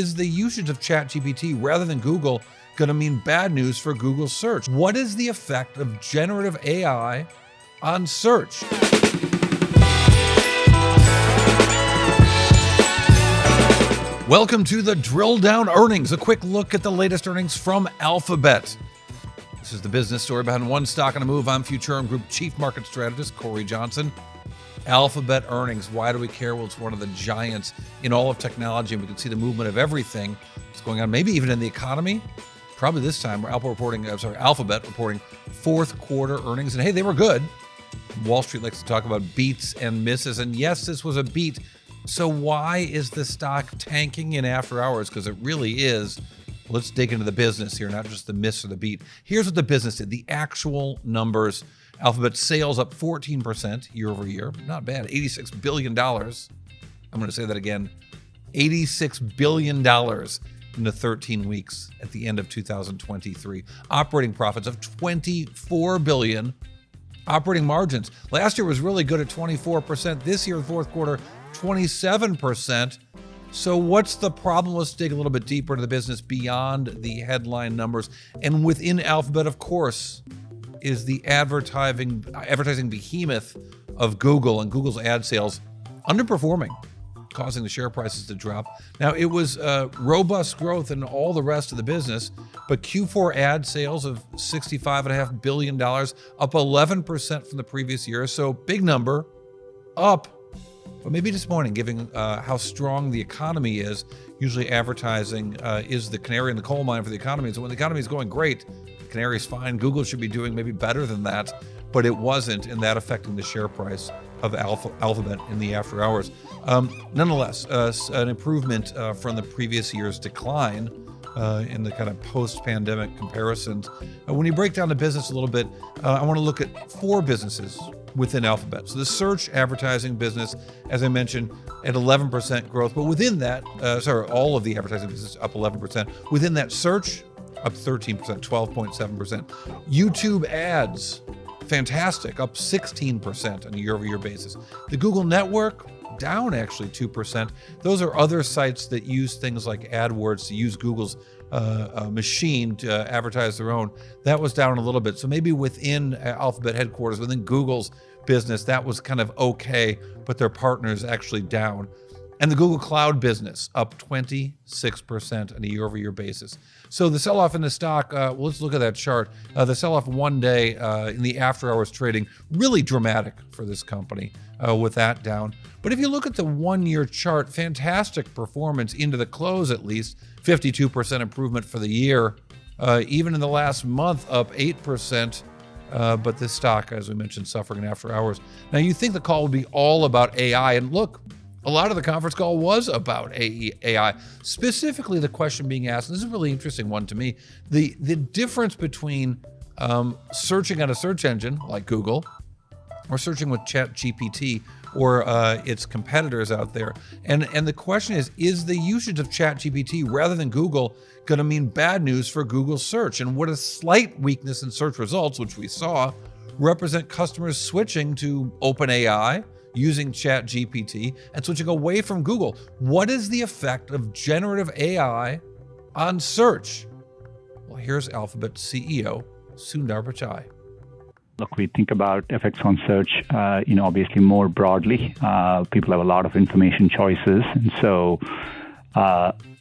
Is the usage of ChatGPT rather than Google going to mean bad news for Google search? What is the effect of generative AI on search? Welcome to the Drill Down Earnings, a quick look at the latest earnings from Alphabet. This is the business story behind one stock on a move. I'm Futurum Group Chief Market Strategist Cory Johnson. Alphabet earnings. Why do we care? Well, it's one of the giants in all of technology, and we can see the movement of everything that's going on, maybe even in the economy. Probably this time, Alphabet reporting fourth quarter earnings. And hey, they were good. Wall Street likes to talk about beats and misses. And yes, this was a beat. So why is the stock tanking in after hours? Because it really is. Let's dig into the business here, not just the miss or the beat. Here's what the business did. The actual numbers. Alphabet sales up 14% year over year. Not bad. $86 billion. I'm going to say that again. $86 billion in the 13 weeks at the end of 2023. Operating profits of $24 billion. Operating margins. Last year was really good at 24%. This year, the fourth quarter, 27%. So what's the problem? Let's dig a little bit deeper into the business beyond the headline numbers. And within Alphabet, of course, is the advertising behemoth of Google, and Google's ad sales underperforming, causing the share prices to drop. Now, it was robust growth in all the rest of the business, but Q4 ad sales of $65.5 billion, up 11% from the previous year. So big number, up, but maybe disappointing given how strong the economy is. Usually advertising is the canary in the coal mine for the economy. So when the economy is going great, the canary's fine. Google should be doing maybe better than that, but it wasn't, and that affecting the share price of Alphabet in the after hours. Nonetheless, an improvement from the previous year's decline in the kind of post-pandemic comparisons. When you break down the business a little bit, I want to look at four businesses within Alphabet. So the search advertising business, as I mentioned, at 11% growth, but within that, all of the advertising business up 11%. Within that, search up 13%, 12.7%. YouTube ads, fantastic, up 16% on a year-over-year basis. The Google network, down actually 2%. Those are other sites that use things like AdWords to use Google's machine to advertise their own. That was down a little bit. So maybe within Alphabet headquarters, within Google's business, that was kind of okay, but their partners actually down. And the Google Cloud business up 26% on a year-over-year basis. So the sell-off in the stock, let's look at that chart. The sell-off one day in the after-hours trading, really dramatic for this company with that down. But if you look at the one-year chart, fantastic performance into the close at least, 52% improvement for the year. Even in the last month, up 8%. But this stock, as we mentioned, suffering after hours. Now, you think the call would be all about AI, and look, a lot of the conference call was about AI. Specifically, the question being asked, and this is a really interesting one to me, the difference between searching on a search engine like Google or searching with ChatGPT or its competitors out there. And the question is the usage of ChatGPT rather than Google going to mean bad news for Google search? And would a slight weakness in search results, which we saw, represent customers switching to OpenAI, using ChatGPT, and switching away from Google? What is the effect of generative AI on search? Well, here's Alphabet CEO Sundar Pichai. Look, we think about effects on search, obviously more broadly. People have a lot of information choices, and so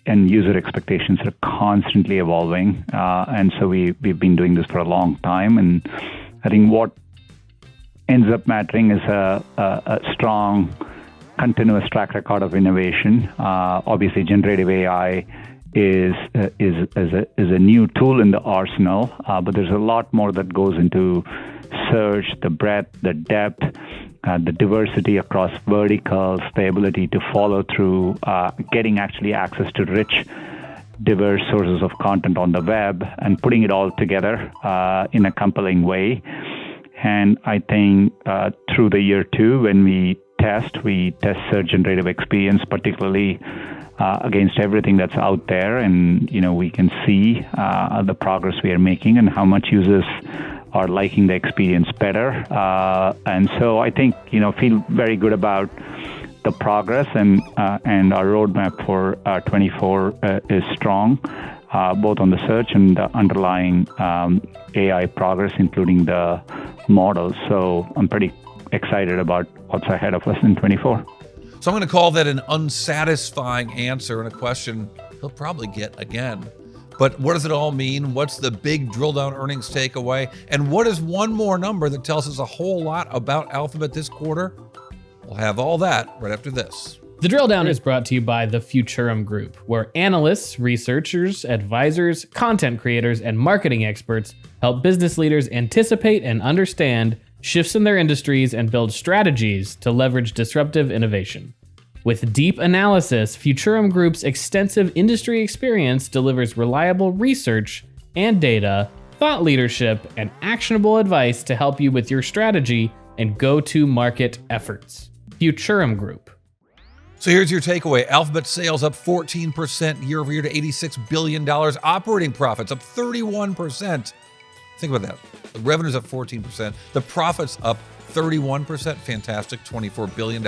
and user expectations are constantly evolving. And so we've been doing this for a long time, and I think what ends up mattering is a strong, continuous track record of innovation. Obviously, generative AI is a new tool in the arsenal, but there's a lot more that goes into search, the breadth, the depth, the diversity across verticals, the ability to follow through, getting actually access to rich, diverse sources of content on the web, and putting it all together in a compelling way. And I think through the year two, when we test search generative experience, particularly against everything that's out there, and we can see the progress we are making and how much users are liking the experience better. And so I think feel very good about the progress and our roadmap for 24 is strong, both on the search and the underlying AI progress, including the models. So I'm pretty excited about what's ahead of us in 24. So I'm going to call that an unsatisfying answer and a question he'll probably get again. But what does it all mean? What's the big drill down earnings takeaway? And what is one more number that tells us a whole lot about Alphabet this quarter? We'll have all that right after this. The Drill Down is brought to you by the Futurum Group, where analysts, researchers, advisors, content creators, and marketing experts help business leaders anticipate and understand shifts in their industries and build strategies to leverage disruptive innovation. With deep analysis, Futurum Group's extensive industry experience delivers reliable research and data, thought leadership, and actionable advice to help you with your strategy and go-to-market efforts. Futurum Group. So here's your takeaway. Alphabet sales up 14% year over year to $86 billion. Operating profits up 31%. Think about that. The revenue's up 14%. The profits up 31%. Fantastic. $24 billion.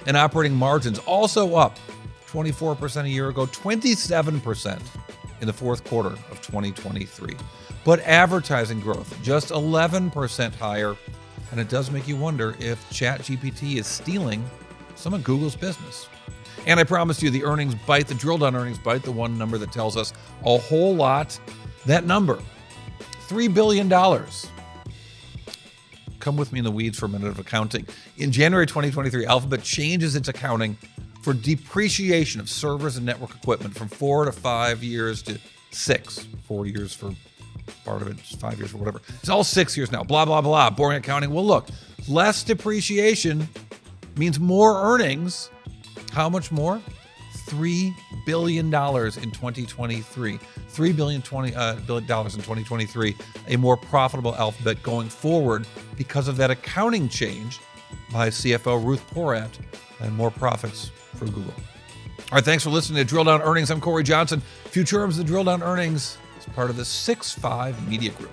And operating margins also up 24% a year ago, 27% in the fourth quarter of 2023. But advertising growth just 11% higher. And it does make you wonder if ChatGPT is stealing some of Google's business. And I promised you the earnings bite, the drill down earnings bite, the one number that tells us a whole lot. That number, $3 billion. Come with me in the weeds for a minute of accounting. In January 2023, Alphabet changes its accounting for depreciation of servers and network equipment from 4 to 5 years to 6. 4 years for part of it, 5 years for whatever. It's all 6 years now. Blah, blah, blah. Boring accounting. Well, look, less depreciation means more earnings. How much more? $3 billion in 2023. $3 billion in 2023. A more profitable Alphabet going forward because of that accounting change by CFO Ruth Porat, and more profits for Google. All right, thanks for listening to Drill Down Earnings. I'm Cory Johnson. Futurum's The Drill Down Earnings is part of the 6-5 Media Group.